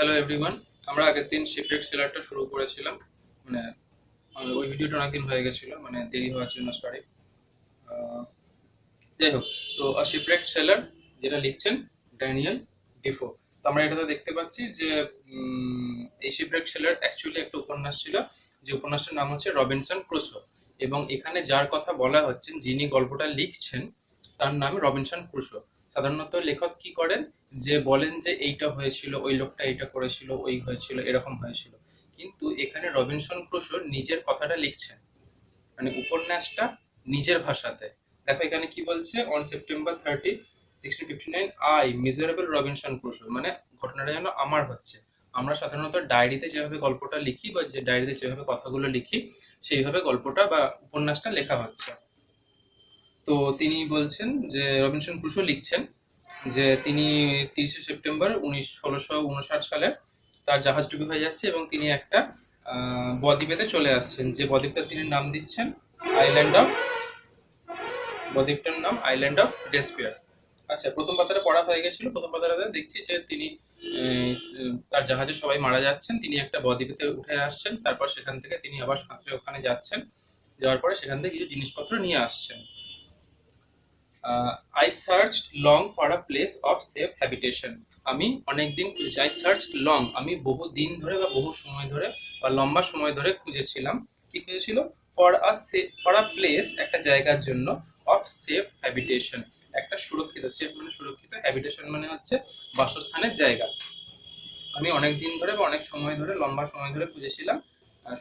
Hello everyone. আমরা আগের দিন শিপরেক সেলারটা শুরু করেছিলাম। মানে ওই ভিডিওটা অনেকদিন হয়ে গেছিল, মানে দেরি হওয়ার জন্য সরি। যাই হোক, তো শিপরেক সেলার যেটা লিখছেন ড্যানিয়েল ডিফো। তো আমরা এটাতে দেখতে পাচ্ছি যে এই শিপরেক সেলার অ্যাকচুয়ালি একটা উপন্যাস ছিল, যে উপন্যাসের নাম হচ্ছে রবিনসন ক্রুসো। এবং এখানে যার কথা বলা হচ্ছে, যিনি গল্পটা লিখছেন, তার নাম রবিনসন ক্রুসো। সাধারণত লেখক কি করেন, যে বলেন যে এইটা হয়েছিল, ওই লোকটা এইটা করেছিল, ওই হয়েছিল, এরকম হয়েছিল। কিন্তু এখানে রবিনসন ক্রুসো নিজের কথাটা লিখছেন, মানে উপন্যাসটা নিজের ভাষাতে। দেখো এখানে কি বলছে, on September 30, 1659 I miserable Robinson Crusoe, মানে ঘটনাটা যেন আমার হচ্ছে। আমরা সাধারণত ডায়েরিতে যেভাবে গল্পটা লিখি বা যে ডায়েরিতে যেভাবে কথাগুলো লিখি, সেইভাবে গল্পটা বা উপন্যাসটা লেখা হচ্ছে। তো তিনি বলছেন যে রবিনসন ক্রুসো লিখছেন যে তিনি 30শে সেপ্টেম্বর 1659 সালে তার জাহাজ ডুবি হয়ে যাচ্ছে এবং তিনি একটা বদ্বীপেতে চলে আসছেন, যে বদ্বীপটা তিনি নাম দিচ্ছেন আইল্যান্ড অফ, বদ্বীপটার নাম আইল্যান্ড অফ ডেসপিয়ার। আচ্ছা, প্রথম পাতাটা পড়া হয়ে গেছিল। প্রথম পাতাটাতে দেখছি যে তিনি তার জাহাজে সবাই মারা যাচ্ছেন, তিনি একটা বদ্বীপেতে উঠে আসছেন, তারপর সেখান থেকে তিনি আবার সাঁতরে ওখানে যাচ্ছেন, যাওয়ার পরে সেখান থেকে কিছু জিনিসপত্র নিয়ে আসছেন। I search long for a place of safe habitation. আমি অনেকদিন খুঁজেছি। আই সার্চ লং, আমি বহু দিন ধরে বা বহু সময় ধরে বা লম্বা সময় ধরে খুঁজেছিলাম। কি খুঁজেছিল? ফর আ প্লেস, একটা জায়গার জন্য, অফ সেফ হ্যাবিটেশন, একটা সুরক্ষিত, সেফ মানে সুরক্ষিত, হ্যাবিটেশন মানে হচ্ছে বাসস্থানের জায়গা। আমি অনেক দিন ধরে বা অনেক সময় ধরে, লম্বা সময় ধরে খুঁজেছিলাম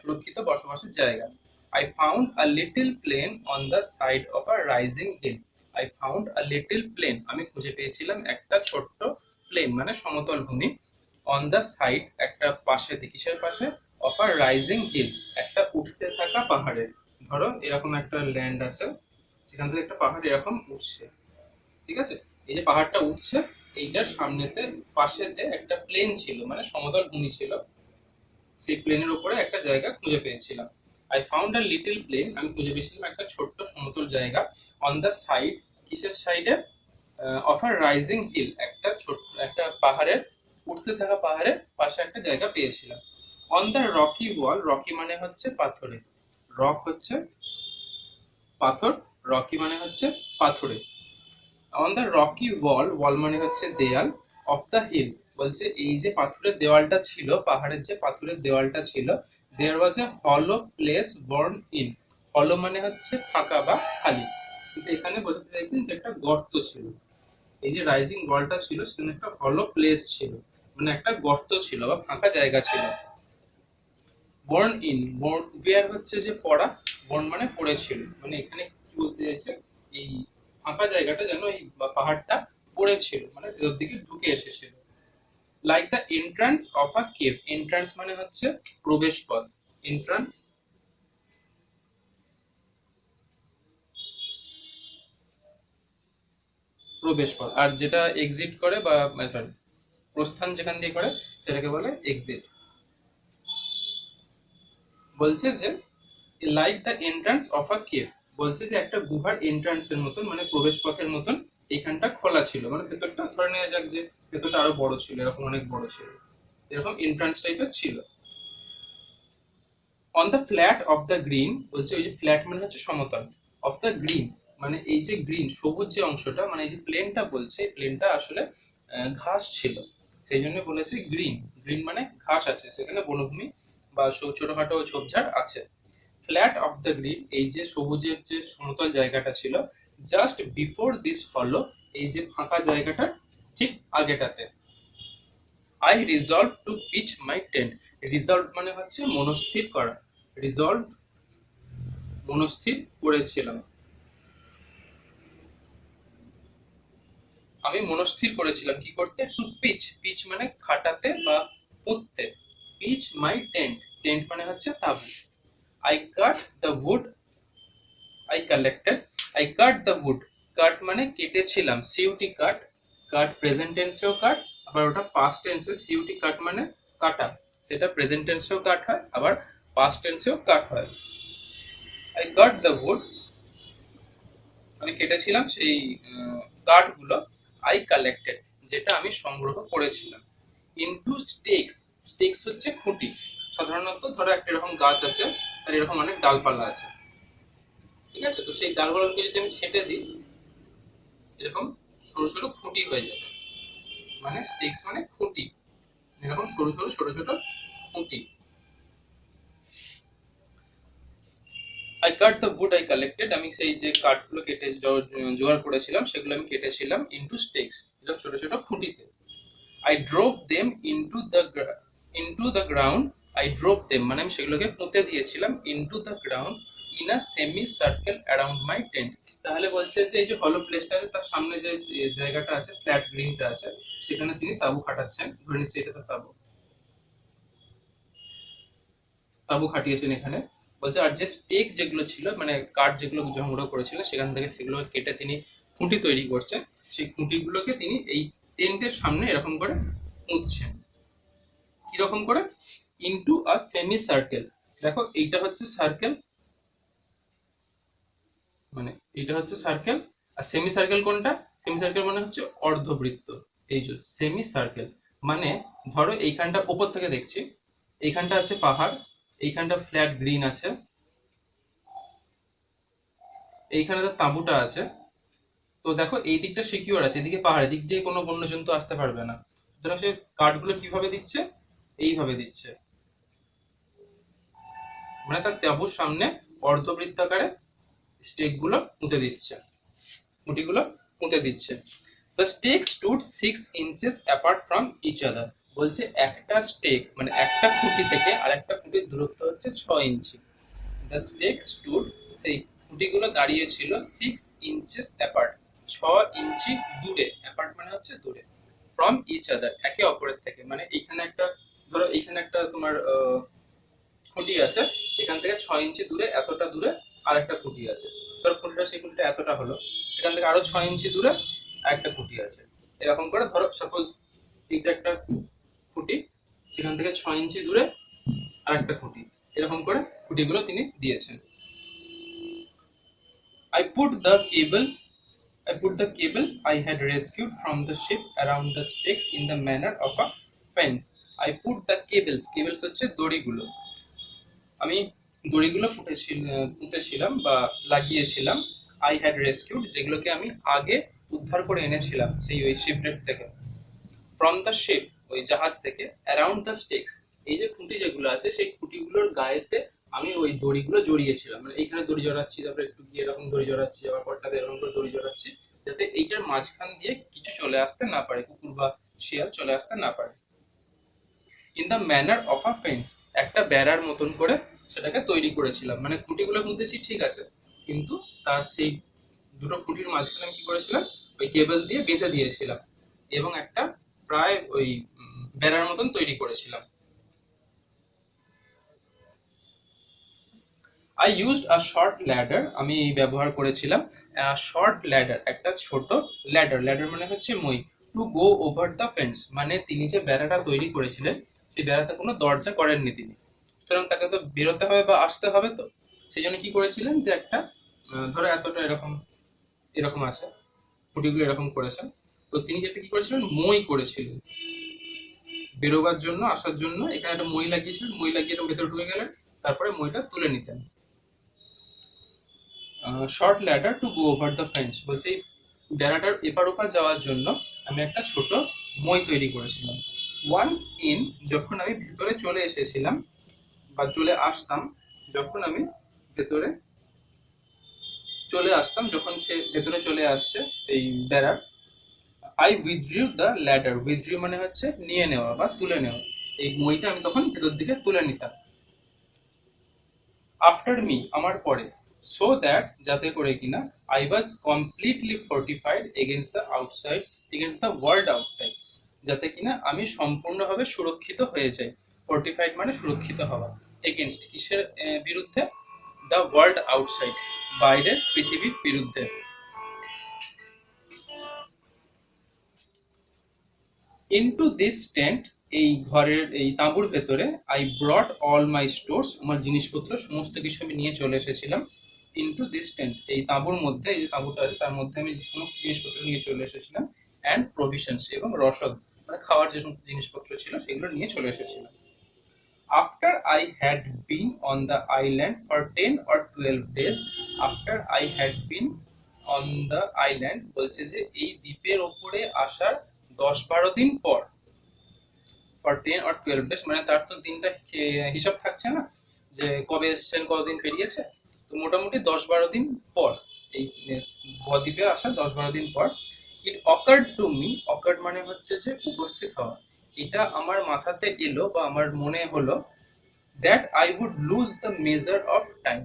সুরক্ষিত বসবাসের জায়গা। I found a little plain on the side of a rising hill. I found a little plain, আমি খুঁজে পেয়েছিলাম একটা ছোট্ট প্লেন মানে সমতল ভূমি, অন দ্য সাইড, একটা পাশে, কিসের পাশে? অফ আ রাইজিং হিল, একটা উঠতে থাকা পাহাড়ে। ধরো এরকম একটা ল্যান্ড আছে, সেখান থেকে একটা পাহাড় এরকম উঠছে, ঠিক আছে? এই যে পাহাড়টা উঠছে, এইটার সামনেতে, পাশেতে একটা প্লেন ছিল, মানে সমতল ভূমি ছিল। সেই প্লেনের উপরে একটা জায়গা খুঁজে পেয়েছিলাম। I found a little plain, আমি খুঁজে পেয়েছিলাম একটা ছোট্ট সমতল জায়গা, অন দ্য সাইড, কিসের সাইডে? অফ আ রাইজিং হিল, একটা ছোট্ট, একটা পাহাড়ের, উঠতে থাকা পাহাড়ের পাশে একটা জায়গা পেয়েছিলাম। On the Rocky wall, Rocky মানে হচ্ছে পাথরে, রক হচ্ছে পাথর, রকি মানে হচ্ছে পাথরে। অন দ্য রকি ওয়াল, ওয়াল মানে হচ্ছে দেয়াল, অফ দ্য হিল, বলছে এই যে পাথরের দেওয়ালটা ছিল, পাহাড়ের যে পাথরের দেওয়ালটা ছিল, দেয়ার ওয়াজ এ হলো প্লেস বর্ন ইন। হলো মানে হচ্ছে ফাঁকা বা খালি, কিন্তু এখানে বোঝাতে চাইছেন যে একটা গর্ত ছিল। এই যে রাইজিং ওয়ালটা ছিল, সেখানে একটা হলো প্লেস ছিল, মানে একটা গর্ত ছিল বা ফাঁকা জায়গা ছিল। বর্ন ইন, বর্ন ওয়্যার হচ্ছে যে পড়া, বর্ন মানে পড়েছিল, মানে এখানে কি বলতে চাইছে, এই ফাঁকা জায়গাটা যেন এই পাহাড়টা পড়েছিল, মানে ভেতর দিকে ঢুকে এসেছিল। Like the entrance of a cave, entrance মানে হচ্ছে প্রবেশ পথ, এন্ট্রান্স প্রবেশ পথ, আর যেটা এক্সিট করে বা সরি প্রস্থান যেখান দিয়ে করে, সেটাকে বলে এক্সিট। বলছে যে like the entrance of a cave, বলছে যে একটা গুহার এন্ট্রান্সের মতন, মানে প্রবেশ পথের মতন এখানটা খোলা ছিল, মানে ভেতরটা ধরে নেওয়া যাক যে ভেতরটা আরো বড় ছিল, এরকম অনেক বড় ছিল, এরকম এন্ট্রান্স টাইপের ছিল। On the flat of the green, বলছে ওই যে ফ্ল্যাট মানে হচ্ছে সমতল, অফ দ্য গ্রিন মানে এই যে গ্রিন সবুজ যে অংশটা, মানে এই যে প্লেনটা, বলছে প্লেনটা আসলে ঘাস ছিল, সেই জন্য বলেছে গ্রিন। গ্রিন মানে ঘাস আছে সেখানে, বনভূমি বা ছোটখাটো ঝোপঝাড় আছে। ফ্ল্যাট অফ দ্য গ্রিন, এই যে সবুজের যে সমতল জায়গাটা ছিল, জাস্ট বিফোর দিস হলো, এই যে ফাঁকা জায়গাটা ঠিক আগেটাতে। I resolve to pitch my tent, resolve মানে হচ্ছে মনস্থির করা, রিজলভ মনস্থির করেছিলাম, আমি মনস্থির করেছিলাম কি করতে? টু পিচ, পিচ মানে খাটাতে বা পুঁততে, পিচ মাই টেন্ট, টেন্ট মানে হচ্ছে তাঁবু। I cut the wood, I collected, I cut the wood, cut মানে কেটেছিলাম, সিউটি কাট, কাট প্রেজেন্ট টেন্সেও কাট, আবার ওটা পাস্ট টেন্সে, সিউটি কাট মানে কাটা, সেটা প্রেজেন্ট টেন্সেও কাট হয়, আবার পাস্ট টেন্সেও কাট হয়। আই কাট দ্য উড, আমি কেটেছিলাম সেই কাঠগুলো। আই কালেক্টেড, যেটা আমি সংগ্রহ করেছিলাম। Into stakes. স্টেকস হচ্ছে খুঁটি। সাধারণত ধরো একটা এরকম গাছ আছে, আর এরকম অনেক ডালপালা আছে, ঠিক আছে? তো সেই ডালপালাগুলো যদি আমি ছেঁটে দিই, এরকম সরু সরু খুঁটি হয়ে যাবে। মানে স্টেকস মানে খুঁটি, এরকম সরু সরু ছোট ছোট খুঁটি। I cut the wood I collected, আমি সেই যে কাঠগুলো কেটে জোগাড় করেছিলাম সেগুলো আমি কেটেছিলাম ইনটু স্টেকস, এরকম ছোট ছোট খুঁটিতে। I drove them into the ground. I drove them মানে আমি সেগুলোকে পুঁতে দিয়েছিলাম into the ground in a semi circle around my tent। তাহলে বলছে যে এই যে হলো প্লেসটা আছে তার সামনে যে জায়গাটা আছে, ফ্ল্যাট গ্রিনটা আছে, সেখানে তিনি তাঁবু খাটাচ্ছেন। ধরে নিচ্ছি এটা তো তাঁবু, তাঁবু খাটিয়েছেন এখানে। বলছে আর যে স্টেক যেগুলো ছিল মানে কাঠ যেগুলো সংগ্রহ করেছিলেন সেখান থেকে সেগুলো কেটে তিনি খুঁটি তৈরি করছেন। সেই খুঁটিগুলোকে তিনি এই টেন্টের সামনে এরকম করে পুঁতছেন। কিরকম করে? Into a semi circle. দেখো এইটা হচ্ছে সার্কেল, মানে এইটা হচ্ছে সার্কেল। আর সেমি সার্কেল কোনটা? সেমি সার্কেল মানে হচ্ছে অর্ধবৃত্ত। এই যে সেমি সার্কেল মানে ধরো এইখানটা উপর থেকে দেখছি, এইখানটা আছে পাহাড়, এইখানটা ফ্ল্যাট গ্রিন আছে, এইখানে তো তাঁবুটা আছে। তো দেখো এই দিকটা সিকিউর আছে, এদিকে পাহাড়, এদিক দিয়ে কোনো বন্যজন্তু আসতে পারবে না। সুতরাং সে কাঠগুলো কিভাবে দিচ্ছে? এইভাবে দিচ্ছে, মানে তার তাঁবুর সামনে অর্ধবৃত্তাকারে স্টেক গুলো পুঁতে দিচ্ছে, খুঁটিগুলো পুঁতে দিচ্ছে। The stake stood 6 inches apart from each other. বলছে একটা স্টেক মানে একটা খুঁটি থেকে আরেকটা খুঁটির দূরত্ব হচ্ছে 6 ইঞ্চি। দ্য স্টেক স্টুড, সেই খুঁটিগুলো দাঁড়িয়ে ছিল 6 inches অ্যাপার্ট, 6 ইঞ্চি দূরে। অ্যাপার্ট মানে হচ্ছে দূরে, ফ্রম ইচ আদার একে অপরের থেকে। মানে এখানে একটা, ধরো এখানে একটা তোমার খুঁটি আছে, এখান থেকে 6 ইঞ্চি দূরে, এতটা দূরে আরেকটা খুঁটি আছে। ধরো খুঁটিটা, সেই খুঁটিটা এতটা হলো, সেখান থেকে আরো 6 ইঞ্চি দূরে আরেকটা খুঁটি আছে। এরকম করে ধরো সাপোজ এইটা একটা খুঁটি, সেখান থেকে 6 ইঞ্চি দূরে আরেকটা খুঁটি, এরকম করে খুঁটিগুলো তিনি দিয়েছেন। I put the cables I put the cables I had rescued from the ship around the stakes in the manner of a fence. I put the cables, cables হচ্ছে দড়িগুলো। আমি দড়িগুলো পুঁতেছিলাম বা লাগিয়েছিলাম। I had rescued, যেগুলোকে আমি আগে উদ্ধার করে এনেছিলাম সেই ওই শিপরেট থেকে। ফ্রম দ্য শিপ, ওই জাহাজ থেকে। অ্যারাউন্ড দ্য স্টেক্স, এই যে খুঁটি যেগুলো আছে সেই খুঁটিগুলোর গায়েতে আমি ওই দড়িগুলো জড়িয়েছিলাম। মানে এইখানে দড়ি জড়াচ্ছি, তারপরে একটু গিয়ে এরকম দড়ি জড়াচ্ছি, আবার পরটাতে এরকম করে দড়ি জড়াচ্ছি, যাতে এইটার মাঝখান দিয়ে কিছু চলে আসতে না পারে, কুকুর বা শিয়াল চলে আসতে না পারে। In the manner of a fence, একটা বেড়ার মতন করে সেটাকে তৈরি করেছিলাম। মানে খুঁটিগুলো পুঁতেছি ঠিক আছে, কিন্তু তার সেই দুটো খুঁটির মাঝখানে আমি কি করেছিলাম, ওই কেবল দিয়ে বেঁধে দিয়েছিলাম এবং একটা প্রায় ওই বেড়ার মতন তৈরি করেছিলাম। I used a short ladder, আমি ব্যবহার করেছিলাম শর্ট ল্যাডার, একটা ছোট ল্যাডার। ল্যাডার মানে হচ্ছে মই। To go over the fence, মানে তিনি যে বেড়াটা তৈরি করেছিলেন সেই বেড়াতে কোনো দরজা করেননি তিনি, সুতরাং তাকে তো বেরোতে হবে বা আসতে হবে। তো সেই জন্য কি করেছিলেন যে একটা ধরো এতটা এরকম এরকম আছে, খুঁটিগুলো এরকম করেছেন। তো তিনি যেটা কি করেছিলেন, মই করেছিলেন বেরোবার জন্য, আসার জন্য। এখানে একটা মই লাগিয়েছিলেন, মই লাগিয়ে এরকম ভেতরে ঢুকে গেলেন, তারপরে মইটা তুলে নিতেন। Short ladder to go over the fence, বলছে এই বেড়াটার এপার ওপার যাওয়ার জন্য আমি একটা ছোট মই তৈরি করেছিলাম। ওয়ান্স ইন, যখন আমি ভেতরে চলে এসেছিলাম বা চলে আসতাম, যখন আমি ভেতরে চলে আসতাম, যখন সে ভেতরে চলে আসছে এই বেড়ার, আই উইথড্রিউ দ্য ল্যাডার। উইথড্রিউ মানে হচ্ছে নিয়ে নেওয়া বা তুলে নেওয়া। এই মইটা আমি তখন ভেতর দিকে তুলে নিতাম। আফটার মি, আমার পরে। সো দ্যাট, যাতে করে কিনা I was completely fortified against the outside, against the world outside, যাতে কিনা আমি সম্পূর্ণভাবে সুরক্ষিত হয়ে যাই। ফোর্টিফাইড মানে সুরক্ষিত হওয়া। এগেনস্ট কিসের বিরুদ্ধে? দ্য ওয়ার্ল্ড আউটসাইড, বাইরের পৃথিবীর বিরুদ্ধে। ইনটু দিস টেন্ট, এই ঘরের এই তাঁবুর ভেতরে। I brought all my stores, আমার জিনিসপত্র সমস্ত কিছু আমি নিয়ে চলে এসেছিলাম। ইনটু দিস টেন্ট, এই তাঁবুর মধ্যে, এই যে তাঁবুটা আছে তার মধ্যে আমি যে সমস্ত জিনিসপত্র নিয়ে চলে এসেছিলাম। অ্যান্ড প্রভিশনস, এবং রসদ, মানে খাওয়ার যে সমস্ত জিনিসপত্র ছিল সেগুলো নিয়ে চলে এসেছিলাম। After I had been on the island for 10 or 12 days, after I had been on the island বলছে যে এই দ্বীপের ওপরে আসার 10-12 দিন পর, for 10 or 12 days মানে তার তো দিনটা হিসাব থাকছে না যে কবে এসেছেন কতদিন পেরিয়েছে, তো মোটামুটি 10-12 দিন পর, এই বদ্বীপে আসার 10-12 দিন পর, ইট অকার্ড টু মি, অকার্ড মানে হচ্ছে যে উপস্থিত হওয়া, এটা আমার মাথাতে এলো বা আমার মনে হলো, that I would lose the measure of time,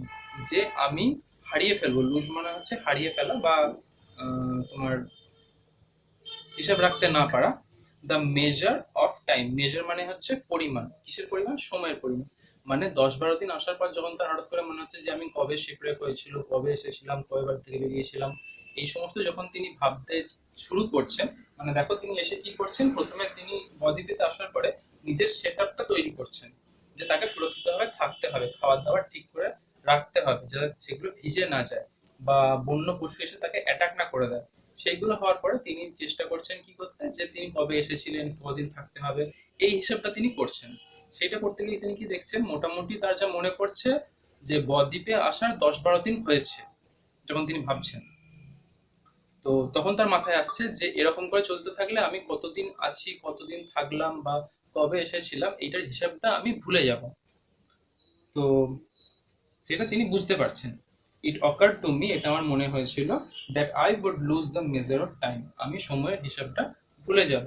যে আমি হারিয়ে ফেলবো, লুজ মানে হচ্ছে হারিয়ে ফেলা বা তোমার হিসাব রাখতে না পারা, the measure of time, measure মানে হচ্ছে পরিমাণ, কিসের পরিমাণ, সময়ের পরিমাণ, মানে 10-12 দিন আসার পর যখন তার হঠাৎ করে মনে হচ্ছে যে আমি কবে শিপরেক হয়েছিল, কবে এসেছিলাম, কবে বাড়ি থেকে বেরিয়েছিলাম, এই সমস্ত যখন তিনি ভাবতে শুরু করছেন, মানে দেখো তিনি এসে কি করছেন, প্রথমে তিনি বদ্বীপেতে আসার পরে নিজের সেটআপটা তৈরি করছেন, যে তাকে সুরক্ষিতভাবে থাকতে হবে, খাবার দাবার ঠিক করে রাখতে হবে যাতে সেগুলো ভিজে না যায় বা বন্য পশু এসে তাকে অ্যাটাক না করে দেয়। সেইগুলো হওয়ার পরে তিনি চেষ্টা করছেন কি করতে, যে তিনি কবে এসেছিলেন, কদিন থাকতে হবে, এই হিসাবটা তিনি করছেন। সেটা করতে গিয়ে তিনি কি দেখছেন, মোটামুটি তার যা মনে পড়ছে যে বদ্বীপে আসার 10-12 দিন হয়েছে যখন তিনি ভাবছেন। তো তখন তার মাথায় আসছে যে এরকম করে চলতে থাকলে আমি কতদিন আছি, কতদিন থাকলাম বা কবে এসেছিলাম, এইটার হিসাবটা আমি ভুলে যাব। তো সেটা তিনি বুঝতে পারছেন। ইট অকার টু মি, এটা আমার মনে হয়েছিল, that I would lose the measure of time, আমি সময়ের হিসাবটা ভুলে যাব।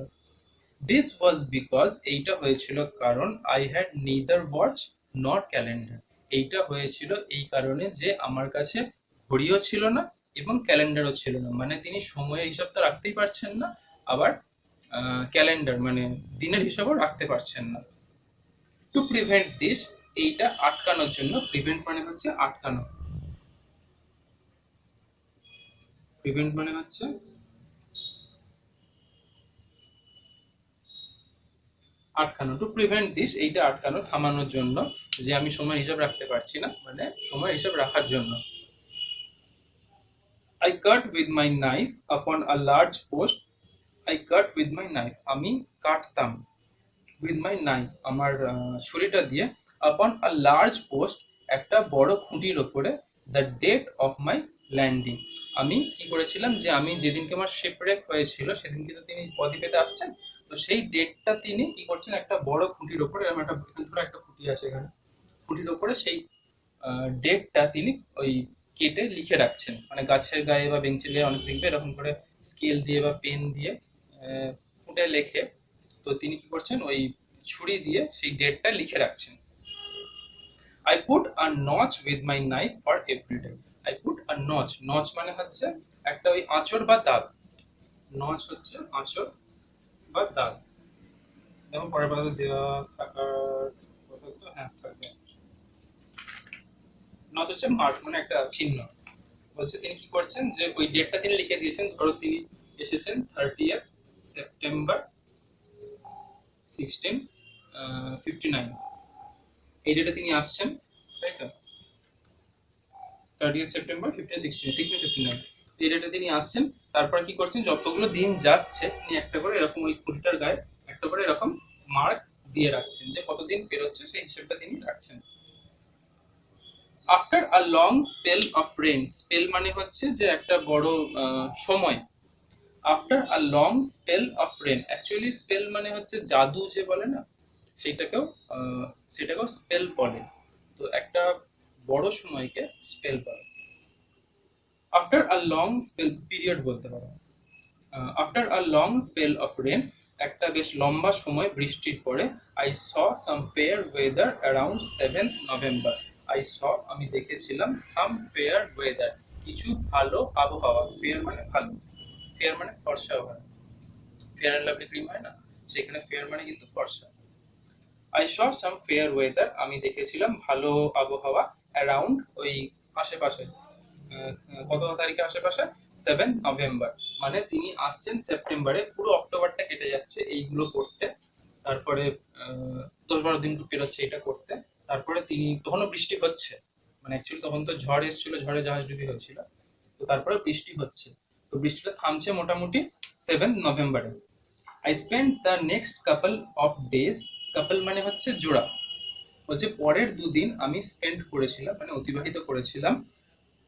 দিস ওয়াজ বিকজ, এইটা হয়েছিল কারণ, I had neither watch not calendar, এইটা হয়েছিল এই কারণে যে আমার কাছে ঘড়িও ছিল না এবং ক্যালেন্ডারও ছিল না, মানে তিনি সময়ের হিসাবটা রাখতেই পারছেন না, আবার ক্যালেন্ডার মানে দিনের হিসাবও রাখতে পারছেন না। টু প্রিভেন্ট দিস, এইটা আটকানোর জন্য, প্রিভেন্ট মানে হচ্ছে আটকানো, প্রিভেন্ট মানে হচ্ছে আটকানো, টু প্রিভেন্ট দিস, এইটা আটকানো, থামানোর জন্য, যে আমি সময় হিসাব রাখতে পারছি না, মানে সময় হিসাব রাখার জন্য। I cut with my knife upon a large post, I cut with my knife, আমি কাটতাম, with my knife আমার ছুরিটা দিয়ে, upon a large post একটা বড় খুঁটির ওপরে, the date of my landing, আমি কি করেছিলাম, যে আমি যেদিনকে আমার শিপরেক হয়েছিল সেদিনকে তো তিনি বদ্বীপেতে আসছেন, তো সেই ডেটটা তিনি কি করছেন, একটা বড় খুঁটির ওপরে, এরকম একটা এখানে ধরো একটা খুঁটি আছে, এখানে খুঁটির ওপরে সেই ডেটটা তিনি ওই কেটে লিখে রাখছেন, মানে গাছের গায়ে বা বেঞ্চের গায়ে অনেক লিখবে এরকম করে স্কেল দিয়ে বা পেন দিয়ে ফুটে লেখে, তো তিনি কি করছেন, ওই ছুরি দিয়ে সেই ডেটটা লিখে রাখছেন। I put a notch with my knife for every day, I put a notch, notch মানে হচ্ছে একটা ওই আঁচড় বা দাগ, নচ হচ্ছে আঁচড় বা দাগ, যেমন পরের পাতাতে দেওয়া থাকার কথা, তো হ্যাঁ থাকবে, নচ হচ্ছে মার্ক মানে একটা চিহ্ন। বলছে তিনি কি করছেন, যে ওই ডেটটা তিনি লিখে দিয়েছেন, ধরো তিনি এসেছেন 30th সেপ্টেম্বর 1659, এই ডেটে তিনি আসছেন, তাই তো 30th সেপ্টেম্বর 1659, এই ডেটে তিনি আসছেন, তারপর কি করছেন, যতগুলো দিন যাচ্ছে তিনি একটা করে এরকম ওই খুঁটিটার গায়ে একটা করে এরকম মার্ক দিয়ে রাখছেন, যে কতদিন পেরোচ্ছে সেই হিসেবটা তিনি রাখছেন। After a long spell of rain, spell মানে হচ্ছে যে একটা বড় সময়, after a long spell of rain, actually spell মানে হচ্ছে জাদু যে বলে না, সেটাকেও সেটাকেও স্পেল বলে, তো একটা বড় সময়কে স্পেল বলে। After a long spell, period বলতে পারো, after a long spell of rain, একটা বেশ লম্বা সময় বৃষ্টির পরে, I saw some fair weather around 7th November, I saw আমি দেখেছিলাম, সাম ফেয়ার ওয়েদার কিছু ভালো আবহাওয়া, ফেয়ার মানে ভালো, ফেয়ার মানে ফর্সা হয়, ফেয়ার অ্যান্ড লাভলি ক্রিম হয় না, সেখানে ফেয়ার মানে কিন্তু ফর্সা। I saw some fair weather, আমি দেখেছিলাম ভালো আবহাওয়া, অ্যারাউন্ড ওই আশেপাশে, কত তারিখে আশেপাশে, 7th নভেম্বর, মানে তিনি আসছেন সেপ্টেম্বরে, পুরো অক্টোবরটা কেটে যাচ্ছে এইগুলো করতে, তারপরে 10-12 দিন পেরোচ্ছে এটা করতে, তারপরে তিনি তখনও বৃষ্টি হচ্ছে, মানে অ্যাকচুয়ালি তখন তো ঝড় এসেছিল, ঝড়ে জাহাজ ডুবি হয়েছিল, তো তারপরে বৃষ্টি হচ্ছে, তো বৃষ্টিটা থামছে মোটামুটি 7th নভেম্বরে। I spend the next couple of days, couple মানে হচ্ছে জোড়া, বলছে পরের দুদিন আমি স্পেন্ড করেছিলাম মানে অতিবাহিত করেছিলাম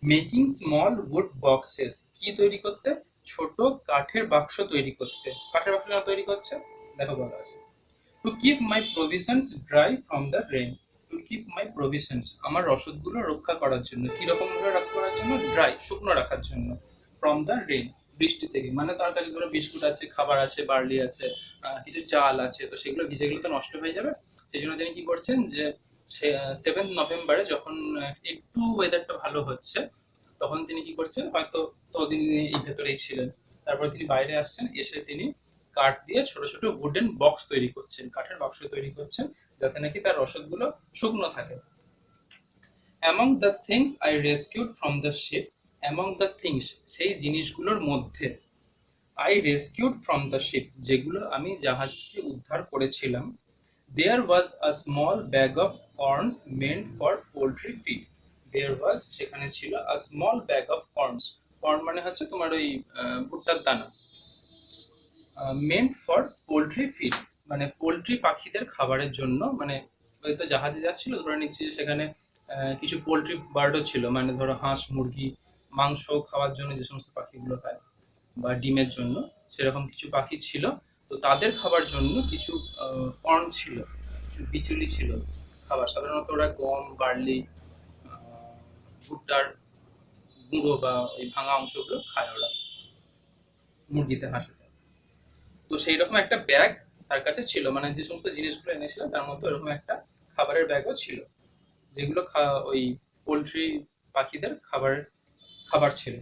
মেকিং স্মল উড বক্সেস, কি তৈরি করতে, ছোট কাঠের বাক্স তৈরি করতে। কাঠের বাক্স কেন তৈরি করছে দেখো বলা আছে, to keep my provisions dry from the rain, to keep my provisions আমার রসদগুলো রক্ষা করার জন্য, কি রকম ভাবে রক্ষা করার জন্য, ড্রাই শুকনো রাখার জন্য, ফ্রম দ্য রেন বৃষ্টি থেকে, মানে তার কাছে ধরো বিস্কুট আছে, খাবার আছে, বার্লি আছে, কিছু চাল আছে, তো সেগুলো ভিজে গেলে তো নষ্ট হয়ে যাবে। সেই জন্য তিনি কি করছেন যে 7 নভেম্বরে যখন একটু ওয়েদারটা ভালো হচ্ছে তখন তিনি কি করছেন, হয়তো ততদিন এই ভেতরেই ছিলেন, তারপর তিনি বাইরে আসছেন, এসে তিনি কাঠ দিয়ে ছোট ছোট উডেন বক্স তৈরি করছেন, কাঠের বাক্স তৈরি করছেন, যাতে নাকি তার রসদগুলো শুকনো থাকে। Among the things I rescued from the ship, among the things সেই জিনিসগুলোর মধ্যে, I rescued from the ship যেগুলো আমি জাহাজ থেকে উদ্ধার করেছিলাম, there was a small bag of corns meant for poultry feed, there was সেখানে ছিল a small bag of corns, corn মানে হচ্ছে তোমার ওই ভুট্টার দানা, মেন্ট ফর পোল্ট্রি ফিড মানে পোল্ট্রি পাখিদের খাবারের জন্য, মানে ওই তো জাহাজে যাচ্ছিল, ধরে নিচ্ছি যে সেখানে কিছু পোল্ট্রি বার্ডও ছিল, মানে ধরো হাঁস মুরগি মাংস খাওয়ার জন্য যে সমস্ত পাখিগুলো হয় বা ডিমের জন্য সেরকম কিছু পাখি ছিল, তো তাদের খাবার জন্য কিছু কর্ন ছিল, কিছু বিচুলি ছিল খাবার, সাধারণত ওরা গম বার্লি ভুট্টার গুঁড়ো বা ওই ভাঙা অংশগুলো খায় ওরা মুরগিতে হাঁসেতে। তো সেই রকম একটা ব্যাগ তার কাছে ছিল, মানে যে সমস্ত জিনিসগুলো এনেছিল তার মধ্যে ওরকম একটা খাবারের ব্যাগও ছিল, যেগুলো ওই পোলট্রি পাখিদের খাবার ছিল।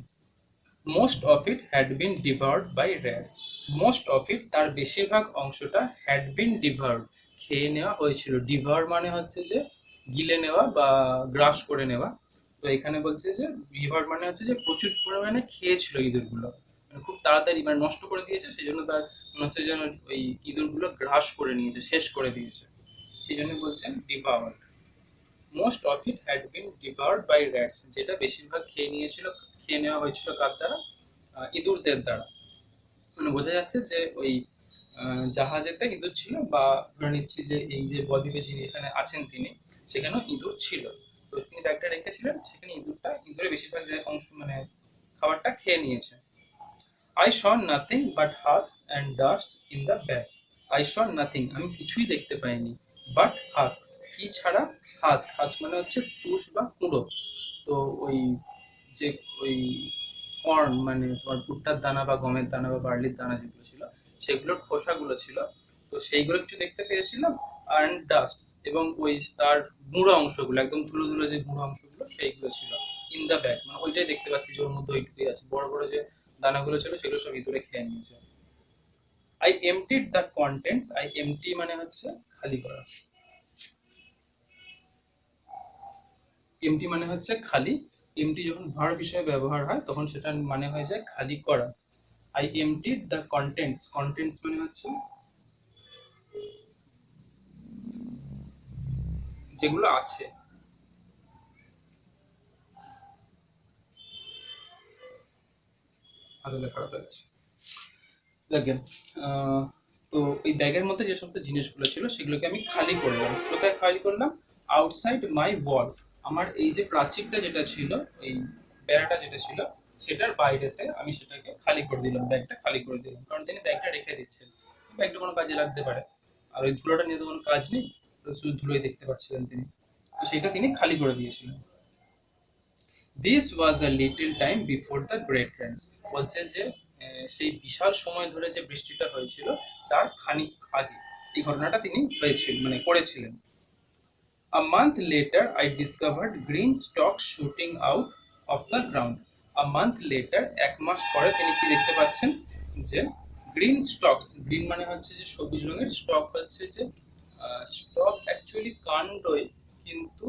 Most of it had been devoured by rats, most of it তার বেশিরভাগ অংশটা হ্যাড বিন ডিভার্ড খেয়ে নেওয়া হয়েছিল, ডিভার মানে হচ্ছে যে গিলে নেওয়া বা গ্রাস করে নেওয়া, তো এখানে বলছে যে ডিভার মানে হচ্ছে যে প্রচুর পরিমাণে খেয়েছিল ইঁদুরগুলো, মানে খুব তাড়াতাড়ি মানে নষ্ট করে দিয়েছে, সেই জন্য তার মনে হচ্ছে যেন ওই ইঁদুরগুলো গ্রাস করে নিয়েছে, শেষ করে দিয়েছে, সেই জন্য বলছেন devoured. Most of it had been devoured by rats যেটা বেশিরভাগ খেয়ে নেওয়া হয়েছিল কার দ্বারা, ইঁদুরদের দ্বারা, মানে বোঝা যাচ্ছে যে ওই জাহাজেতে ইঁদুর ছিল, বা ধরে নিচ্ছি যে এই যে বদ্বীপে যিনি এখানে আছেন তিনি সেখানেও ইঁদুর ছিল, তো তিনি ব্যাগটা রেখেছিলেন সেখানে ইঁদুরের বেশিরভাগ যে অংশ মানে খাবারটা খেয়ে নিয়েছে। I saw nothing but husks and dust in the bag, I saw nothing আমি কিছুই দেখতে পাইনি, বাট হাস্কস কি ছাড়া, হাস্ক হাস্ক মানে হচ্ছে তুষ বা কুঁড়ো, তো ওই যে ওই কর্ন মানে তোমার ভুট্টার দানা বা গমের দানা বা বার্লির দানা যেগুলো ছিল সেগুলোর খোসাগুলো ছিল, তো সেইগুলো কিছু দেখতে পেয়েছিলাম, অ্যান্ড ডাস্ট এবং ওই তার গুঁড়ো অংশগুলো একদম ধুলো ধুলো যে গুঁড়ো অংশগুলো সেইগুলো ছিল, ইন দ্য ব্যাগ মানে ওইটাই দেখতে পাচ্ছি যে ওর মধ্যে ওইটুকুই আছে, বড় বড় যে দানাগুলো ছিল সেগুলো সব ভিতরে খেয়ে নিয়েছে। I emptied the contents, I empty মানে হচ্ছে খালি করা, এমটি মানে হচ্ছে খালি, এমটি যখন ভার্ব হিসেবে ব্যবহার হয় তখন সেটার মানে হয়ে যায় খালি করা। I emptied the contents, contents মানে হচ্ছে যেগুলো আছে, হাতে লেখাটা হয়ে গেছে দেখেন, তো এই ব্যাগের মধ্যে যে সমস্ত জিনিসগুলো ছিল সেগুলোকে আমি খালি করলাম, কোথায় খালি করলাম, আউটসাইড মাই ওয়াল, আমার এই যে প্রাচীরটা যেটা ছিল, এই বেড়াটা যেটা ছিল সেটার বাইরেতে আমি সেটাকে খালি করে দিলাম, ব্যাগটা খালি করে দিলাম, কারণ তিনি ব্যাগটা রেখে দিচ্ছেন, ব্যাগটা কোনো কাজে লাগতে পারে, আর ওই ধুলোটা নিয়ে তো কোনো কাজ নেই, তো শুধু ধুলোই দেখতে পাচ্ছিলেন তিনি, তো সেটা তিনি খালি করে দিয়েছিলেন। This was a little time before the great Reigns, বলছে যে সেই বিশাল সময় ধরে যে বৃষ্টিটা হয়েছিল তার খানিক আগে এই ঘটনাটা তিনি হয়েছিল মানে করেছিলেন। A month later, I discovered green stalks shooting out of the ground. A month later, এক মাস পরে তিনি কি দেখতে পাচ্ছেন যে গ্রিন স্টকস, গ্রিন মানে হচ্ছে যে সবুজ রঙের, স্টক হচ্ছে যে স্টক অ্যাকচুয়ালি কাণ্ডই, কিন্তু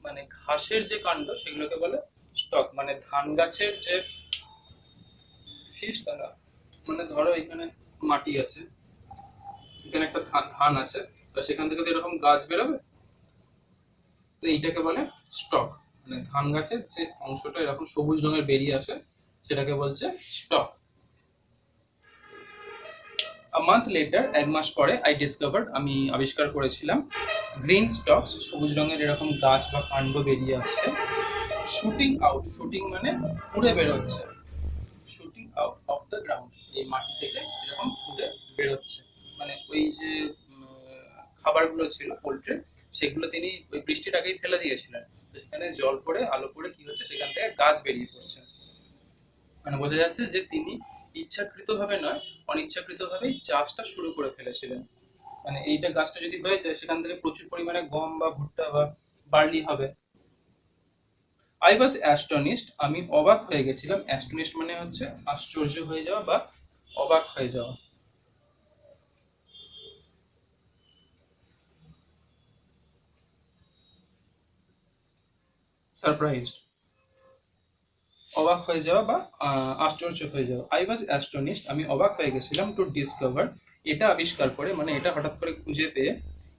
মানে ঘাসের যে কাণ্ড সেগুলোকে বলে স্টক, মানে ধান গাছের যে শীষ দ্বারা, মানে ধরো এখানে মাটি আছে, এখানে একটা ধান আছে, তো সেখান থেকে তো এরকম গাছ বেরোবে, তো এইটাকে বলে স্টক, মানে ধান গাছের যে অংশটা এরকম সবুজ রঙের বেরিয়ে আসে সেটাকে বলছে স্টক। A month later, এক মাস পরে I discovered, আমি আবিষ্কার করেছিলাম, গ্রিন স্টকস, সবুজ রঙের এরকম গাছ বা কাণ্ড বেরিয়ে আসছে, শুটিং আউট, শুটিং মানে উড়ে বেরোচ্ছে, shooting out of the ground, এই মাটি থেকে এরকম উড়ে বেরোচ্ছে, মানে ওই যে খাবারগুলো ছিল পোল্ট্রি, সেগুলো তিনি ওই বৃষ্টির আগেই ফেলে দিয়েছিলেন, তো সেখানে জল পড়ে আলো পড়ে কি হচ্ছে, সেখান থেকে গাছ বেরিয়ে পড়ছে। মানে বোঝা যাচ্ছে যে তিনি ইচ্ছাকৃতভাবে নয়, অনিচ্ছাকৃতভাবেই চাষটা শুরু করে ফেলেছিলেন। মানে এইটা গাছটা যদি হয়ে যায়, সেখান থেকে প্রচুর পরিমাণে গম বা ভুট্টা বা বার্লি হবে। আই ওয়াজ অ্যাস্টনিশড, আমি অবাক হয়ে গেছিলাম। অ্যাস্টনিশড মানে হচ্ছে আশ্চর্য হয়ে যাওয়া বা অবাক হয়ে যাওয়া। সারপ্রাইজড, অবাক হয়ে যাওয়া বা আশ্চর্য হয়ে যাওয়া। আই ওয়াজ অ্যাস্টনিশড, আমি অবাক হয়ে গেছিলাম, টু ডিসকভার, এটা আবিষ্কার করে, মানে এটা হঠাৎ করে খুঁজে পেয়ে,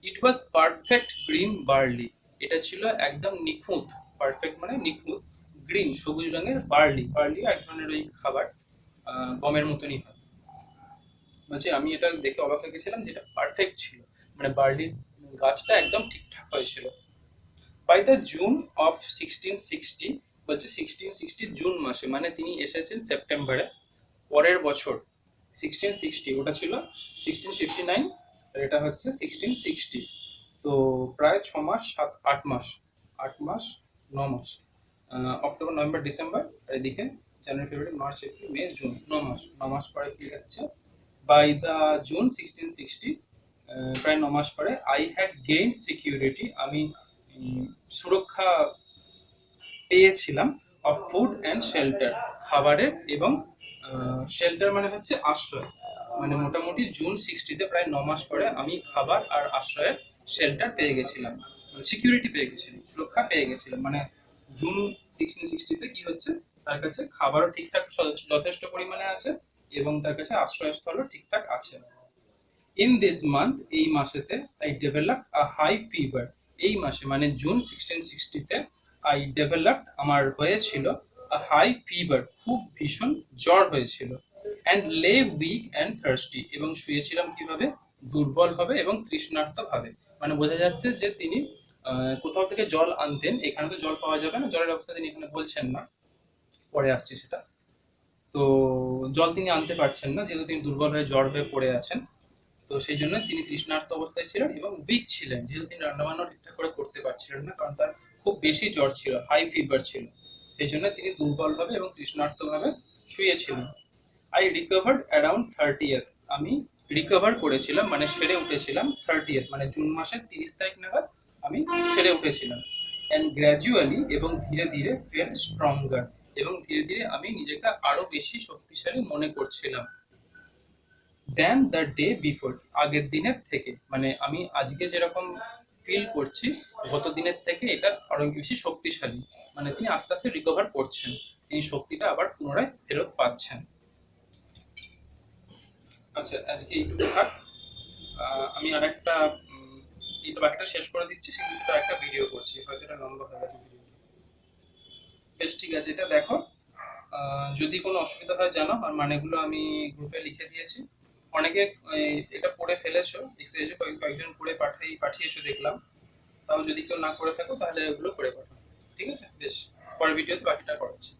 ইট ওয়াজ পারফেক্ট গ্রিন বার্লি, এটা ছিল একদম নিখুঁত, পারফেক্ট মানে নিখুঁত, গ্রিন সবুজ রঙের বার্লি, বার্লি এক ধরনের ওই খাবার, গমের মতনই হয়। বলছি আমি এটা দেখে অবাক হয়ে গেছিলাম, যেটা পারফেক্ট ছিল, মানে বার্লির গাছটা একদম ঠিকঠাক হয়েছিল। বাই দ্য জুন অফ 1660, বলছে 1660 জুন মাসে, মানে তিনি এসেছেন সেপ্টেম্বরে, পরের বছর 1660, ওটা ছিল 1659, আর এটা হচ্ছে 1660, তো প্রায় 6 মাস 7 8 মাস, 8 মাস 9 মাস, অক্টোবর নভেম্বর ডিসেম্বর, আর এদিকে January February March April May June, 9 মাস, 9 মাস পরে কি হচ্ছে, বাই দ্য জুন 1660, প্রায় 9 মাস পরে, আই হ্যাড গেইন সিকিউরিটি, আমি সুরক্ষা পেয়েছিলাম, অফ ফুড অ্যান্ড শেল্টার, খাবারের এবং শেল্টার মানে হচ্ছে আশ্রয়, মানে মোটামুটি জুন 60-তে প্রায় 9 মাস পরে আমি খাবার আর আশ্রয়ের শেল্টার পেয়ে গেছিলাম, সিকিউরিটি পেয়ে গেছিলাম, সুরক্ষা পেয়ে গেছিলাম, মানে জুন 1660-তে কি হচ্ছে, তার কাছে খাবারও ঠিকঠাক যথেষ্ট পরিমাণে আছে এবং তার কাছে আশ্রয়স্থলও ঠিকঠাক আছে। ইন দিস মান্থ, এই মাসেতে, I develop a high fever, এই মাসে মানে জুন 1660-তে, আই ডেভেলপ, আমার হয়েছিল, আ হাই ফিভার, খুব ভীষণ জ্বর হয়েছিল, অ্যান্ড লে উইক অ্যান্ড থার্স্টি, এবং শুয়েছিলাম কিভাবে, দুর্বল ভাবে এবং তৃষ্ণার্ত ভাবে, মানে বোঝা যাচ্ছে যে তিনি কোথাও থেকে জল আনতেন, এখানে তো জল পাওয়া যাবে না, জলের ব্যবস্থা তিনি এখানে বলছেন না, পরে আসছি সেটা। তো জল তিনি আনতে পারছেন না, যেহেতু তিনি দুর্বল হয়ে জ্বর হয়ে পড়ে আছেন, তো সেই জন্য তিনি তৃষ্ণার্ত অবস্থায় ছিলেন এবং উইক ছিলেন, যেহেতু তিনি রান্নাবান্না ঠিকঠাক করে করতে পারছিলেন না, কারণ তার খুব বেশি জ্বর ছিল, হাই ফিভার ছিল, সেই জন্য তিনি দুর্বলভাবে এবং তৃষ্ণার্তভাবে শুয়েছিলেন। আই রিকভার্ড অ্যারাউন্ড 30th, আমি রিকভার করেছিলাম মানে সেরে উঠেছিলাম 30th, মানে জুন মাসের 30 তারিখ নাগাদ আমি সেরে উঠেছিলাম। অ্যান্ড গ্র্যাজুয়ালি, এবং ধীরে ধীরে, ফেল স্ট্রঙ্গার, এবং ধীরে ধীরে আমি নিজেকে আরো বেশি শক্তিশালী মনে করছিলাম, দেন দ্য ডে বিফোর, আগের দিনের থেকে, মানে আমি আজকে যেরকম ফিল করছি, গত দিনের থেকে এটা আরো বেশি শক্তিশালী, মানে তিনি আস্তে আস্তে রিকভার করছেন, তিনি শক্তিটা আবার পুনরায় ফেরত পাচ্ছেন। আচ্ছা আজকে এইটুকু থাক। আমি আরেকটা এই তো বাকিটা শেষ করে দিচ্ছি, সেগুলো একটা ভিডিও করছি, হয়তো এটা লম্বা হয়ে গেছে ভিডিও। বেশ ঠিক আছে, এটা দেখো, যদি কোনো অসুবিধা হয় জানাও, আর মানেগুলো আমি গ্রুপে লিখে দিয়েছি, অনেকে এটা পড়ে ফেলেছো, এক্সারসাইজে কয়েকজন পড়ে পাঠিয়েছো দেখলাম, তাও যদি কেউ না করে থাকো তাহলে এগুলো করে পাঠাও। ঠিক আছে, বেশ, পরের ভিডিওতে বাকিটা করাচ্ছি।